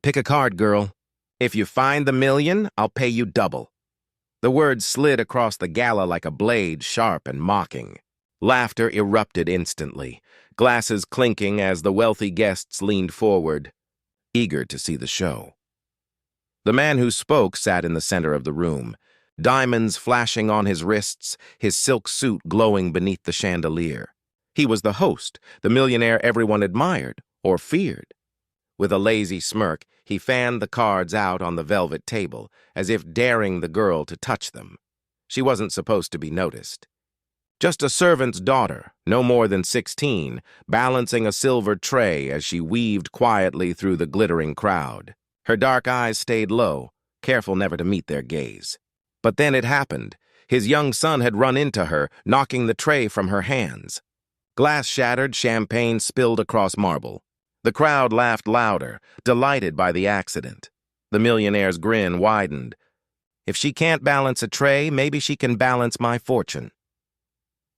Pick a card, girl. If you find the million, I'll pay you double. The words slid across the gala like a blade, sharp and mocking. Laughter erupted instantly, glasses clinking as the wealthy guests leaned forward, eager to see the show. The man who spoke sat in the center of the room, diamonds flashing on his wrists, his silk suit glowing beneath the chandelier. He was the host, the millionaire everyone admired or feared. With a lazy smirk, he fanned the cards out on the velvet table, as if daring the girl to touch them. She wasn't supposed to be noticed. Just a servant's daughter, no more than 16, balancing a silver tray as she weaved quietly through the glittering crowd. Her dark eyes stayed low, careful never to meet their gaze. But then it happened. His young son had run into her, knocking the tray from her hands. Glass shattered, champagne spilled across marble. The crowd laughed louder, delighted by the accident. The millionaire's grin widened. If she can't balance a tray, maybe she can balance my fortune.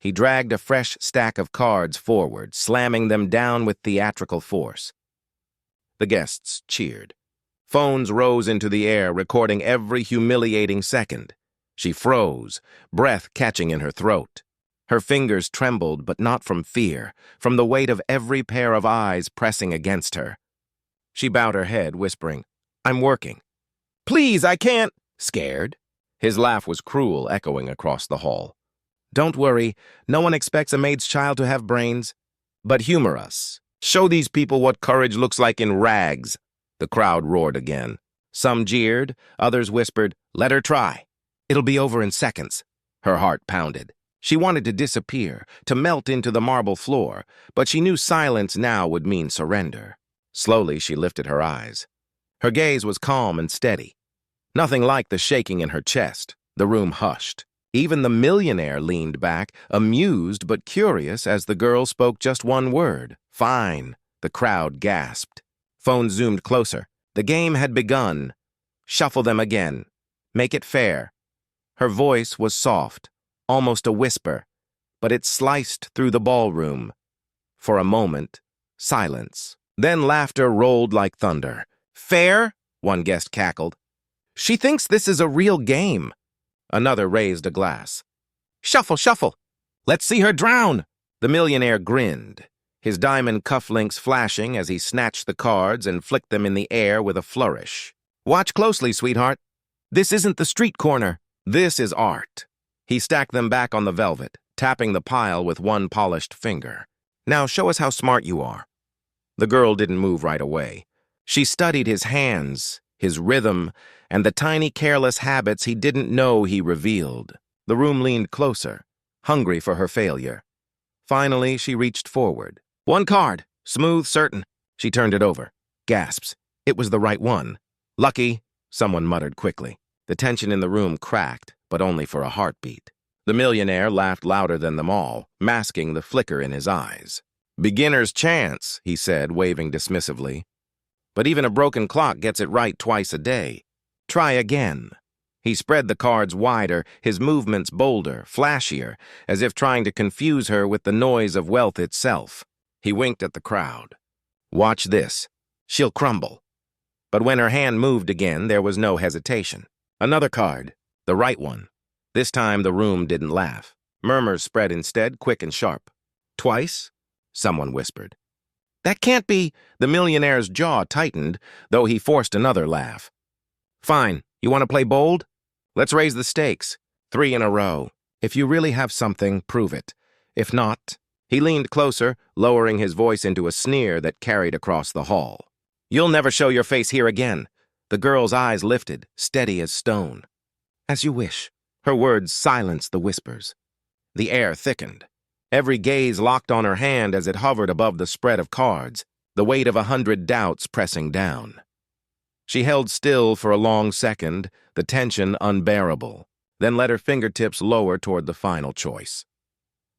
He dragged a fresh stack of cards forward, slamming them down with theatrical force. The guests cheered. Phones rose into the air, recording every humiliating second. She froze, breath catching in her throat. Her fingers trembled, but not from fear, from the weight of every pair of eyes pressing against her. She bowed her head, whispering, "I'm working." "Please, I can't." Scared? His laugh was cruel, echoing across the hall. "Don't worry, no one expects a maid's child to have brains. But humor us. Show these people what courage looks like in rags." The crowd roared again. Some jeered, others whispered, "Let her try. It'll be over in seconds." Her heart pounded. She wanted to disappear, to melt into the marble floor, but she knew silence now would mean surrender. Slowly, she lifted her eyes. Her gaze was calm and steady. Nothing like the shaking in her chest. The room hushed. Even the millionaire leaned back, amused but curious as the girl spoke just one word. "Fine." The crowd gasped. Phone zoomed closer. The game had begun. "Shuffle them again. Make it fair." Her voice was soft, almost a whisper, but it sliced through the ballroom. For a moment, silence. Then laughter rolled like thunder. "Fair?" one guest cackled. "She thinks this is a real game." Another raised a glass. "Shuffle, shuffle. Let's see her drown." The millionaire grinned, his diamond cufflinks flashing as he snatched the cards and flicked them in the air with a flourish. "Watch closely, sweetheart. This isn't the street corner. This is art." He stacked them back on the velvet, tapping the pile with one polished finger. "Now show us how smart you are." The girl didn't move right away. She studied his hands, his rhythm, and the tiny careless habits he didn't know he revealed. The room leaned closer, hungry for her failure. Finally, she reached forward. "One card. Smooth, certain." She turned it over. Gasps. It was the right one. "Lucky," someone muttered quickly. The tension in the room cracked, but only for a heartbeat. The millionaire laughed louder than them all, masking the flicker in his eyes. "Beginner's chance," he said, waving dismissively. "But even a broken clock gets it right twice a day. Try again." He spread the cards wider, his movements bolder, flashier, as if trying to confuse her with the noise of wealth itself. He winked at the crowd. "Watch this. She'll crumble." But when her hand moved again, there was no hesitation. Another card. The right one. This time the room didn't laugh. Murmurs spread instead, quick and sharp. "Twice?" someone whispered. "That can't be." The millionaire's jaw tightened, though he forced another laugh. "Fine. You want to play bold? Let's raise the stakes. 3 in a row. If you really have something, prove it. If not..." He leaned closer, lowering his voice into a sneer that carried across the hall. "You'll never show your face here again." The girl's eyes lifted, steady as stone. "As you wish." Her words silenced the whispers. The air thickened. Every gaze locked on her hand as it hovered above the spread of cards, the weight of 100 doubts pressing down. She held still for a long second, the tension unbearable, then let her fingertips lower toward the final choice.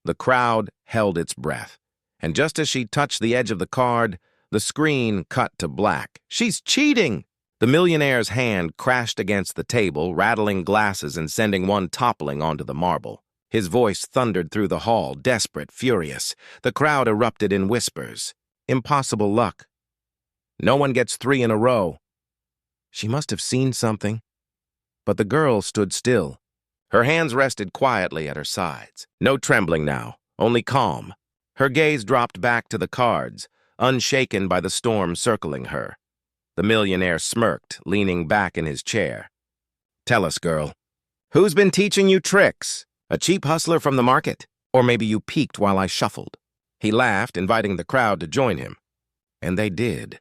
The crowd held its breath, and just as she touched the edge of the card, the screen cut to black. "She's cheating!" The millionaire's hand crashed against the table, rattling glasses and sending one toppling onto the marble. His voice thundered through the hall, desperate, furious. The crowd erupted in whispers. "Impossible luck." "No one gets 3 in a row." She must have seen something. But the girl stood still. Her hands rested quietly at her sides. No trembling now, only calm. Her gaze dropped back to the cards, unshaken by the storm circling her. The millionaire smirked, leaning back in his chair. Tell us, girl, who's been teaching you tricks? A cheap hustler from the market? Or maybe you peeked while I shuffled? He laughed, inviting the crowd to join him. And they did.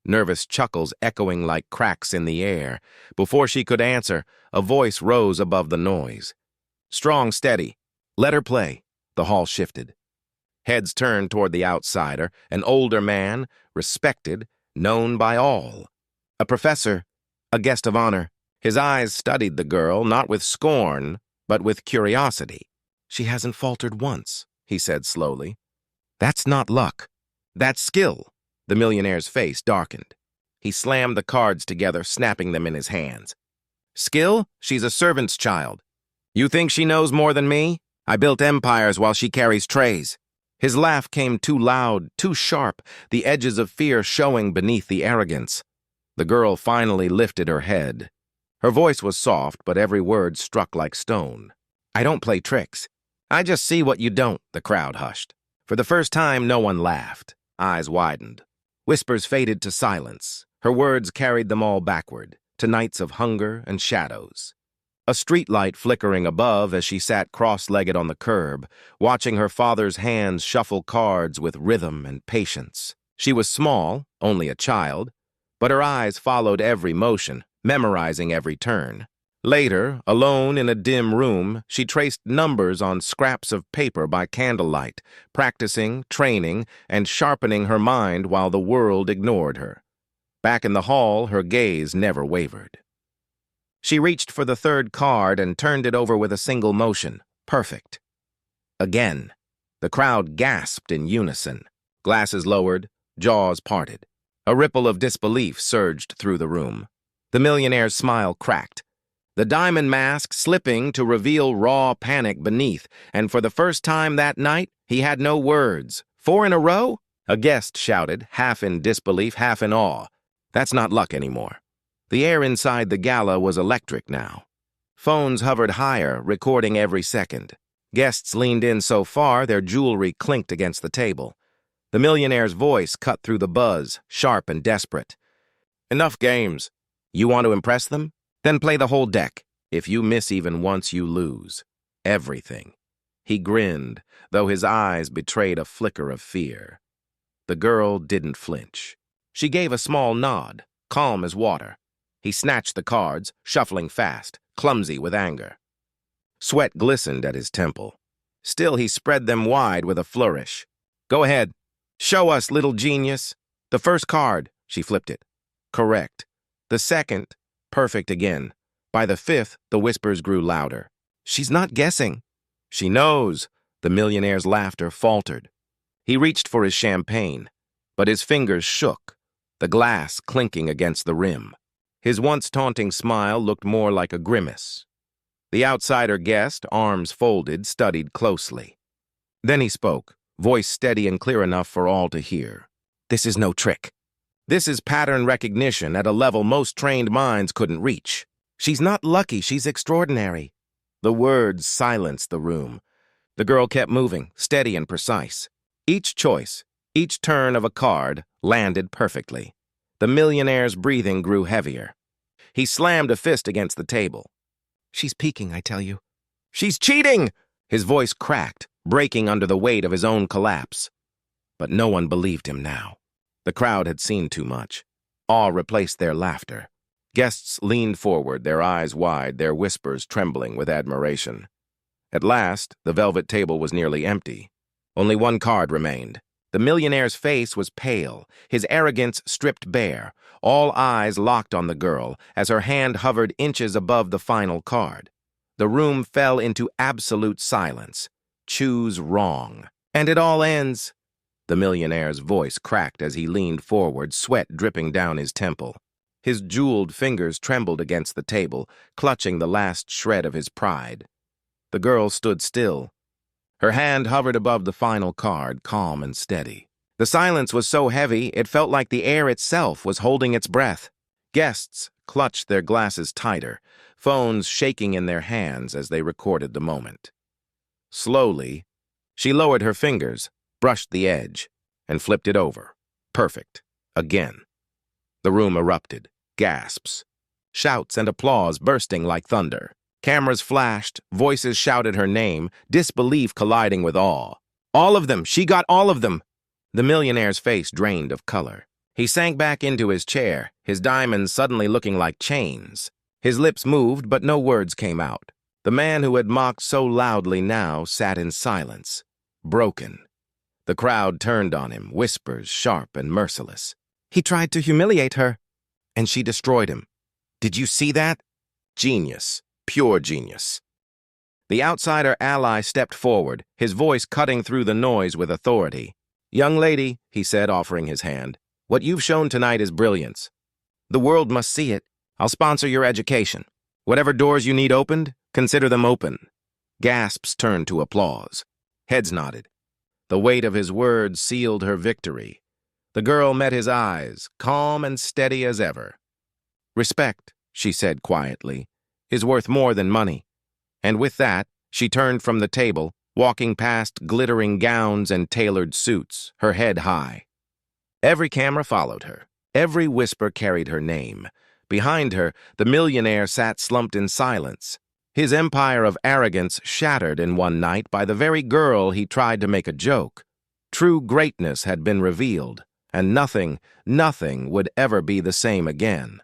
Nervous chuckles echoing like cracks in the air. Before she could answer, a voice rose above the noise. Strong, steady. Let her play. The hall shifted. Heads turned toward the outsider, an older man, respected, known by all. A professor, a guest of honor. His eyes studied the girl, not with scorn, but with curiosity. She hasn't faltered once, he said slowly. That's not luck. That's skill. The millionaire's face darkened. He slammed the cards together, snapping them in his hands. Skill? She's a servant's child. You think she knows more than me? I built empires while she carries trays. His laugh came too loud, too sharp, the edges of fear showing beneath the arrogance. The girl finally lifted her head. Her voice was soft, but every word struck like stone. I don't play tricks. I just see what you don't, the crowd hushed. For the first time, no one laughed. Eyes widened. Whispers faded to silence. Her words carried them all backward, to nights of hunger and shadows. A streetlight flickering above as she sat cross-legged on the curb, watching her father's hands shuffle cards with rhythm and patience. She was small, only a child, but her eyes followed every motion, memorizing every turn. Later, alone in a dim room, she traced numbers on scraps of paper by candlelight, practicing, training, and sharpening her mind while the world ignored her. Back in the hall, her gaze never wavered. She reached for the third card and turned it over with a single motion. Perfect. Again. The crowd gasped in unison. Glasses lowered, jaws parted. A ripple of disbelief surged through the room. The millionaire's smile cracked. The diamond mask slipping to reveal raw panic beneath, and for the first time that night, he had no words. 4 in a row? A guest shouted, half in disbelief, half in awe. That's not luck anymore. The air inside the gala was electric now. Phones hovered higher, recording every second. Guests leaned in so far, their jewelry clinked against the table. The millionaire's voice cut through the buzz, sharp and desperate. Enough games. You want to impress them? Then play the whole deck. If you miss even once, you lose. Everything. He grinned, though his eyes betrayed a flicker of fear. The girl didn't flinch. She gave a small nod, calm as water. He snatched the cards, shuffling fast, clumsy with anger. Sweat glistened at his temple. Still, he spread them wide with a flourish. Go ahead. Show us, little genius. The first card, she flipped it. Correct. The second, perfect again. By the fifth, the whispers grew louder. She's not guessing. She knows. The millionaire's laughter faltered. He reached for his champagne, but his fingers shook, the glass clinking against the rim. His once taunting smile looked more like a grimace. The outsider guest, arms folded, studied closely. Then he spoke, voice steady and clear enough for all to hear. This is no trick. This is pattern recognition at a level most trained minds couldn't reach. She's not lucky, she's extraordinary. The words silenced the room. The girl kept moving, steady and precise. Each choice, each turn of a card, landed perfectly. The millionaire's breathing grew heavier. He slammed a fist against the table. She's peeking, I tell you. She's cheating! His voice cracked, breaking under the weight of his own collapse. But no one believed him now. The crowd had seen too much. Awe replaced their laughter. Guests leaned forward, their eyes wide, their whispers trembling with admiration. At last, the velvet table was nearly empty. Only one card remained. The millionaire's face was pale, his arrogance stripped bare, all eyes locked on the girl as her hand hovered inches above the final card. The room fell into absolute silence. Choose wrong. And it all ends. The millionaire's voice cracked as he leaned forward, sweat dripping down his temple. His jeweled fingers trembled against the table, clutching the last shred of his pride. The girl stood still. Her hand hovered above the final card, calm and steady. The silence was so heavy, it felt like the air itself was holding its breath. Guests, clutched their glasses tighter, phones shaking in their hands as they recorded the moment. Slowly, she lowered her fingers, brushed the edge, and flipped it over. Perfect. Again. The room erupted. Gasps. Shouts and applause bursting like thunder. Cameras flashed, voices shouted her name, disbelief colliding with awe. All of them! She got all of them! The millionaire's face drained of color. He sank back into his chair, his diamonds suddenly looking like chains. His lips moved, but no words came out. The man who had mocked so loudly now sat in silence, broken. The crowd turned on him, whispers sharp and merciless. He tried to humiliate her, and she destroyed him. Did you see that? Genius. Pure genius. The outsider ally stepped forward, his voice cutting through the noise with authority. "Young lady," he said, offering his hand, "what you've shown tonight is brilliance. The world must see it. I'll sponsor your education. Whatever doors you need opened, consider them open." Gasps turned to applause. Heads nodded. The weight of his words sealed her victory. The girl met his eyes, calm and steady as ever. "Respect," she said quietly, "is worth more than money." And with that, she turned from the table, walking past glittering gowns and tailored suits, her head high. Every camera followed her. Every whisper carried her name. Behind her, the millionaire sat slumped in silence. His empire of arrogance shattered in one night by the very girl he tried to make a joke. True greatness had been revealed, and nothing would ever be the same again.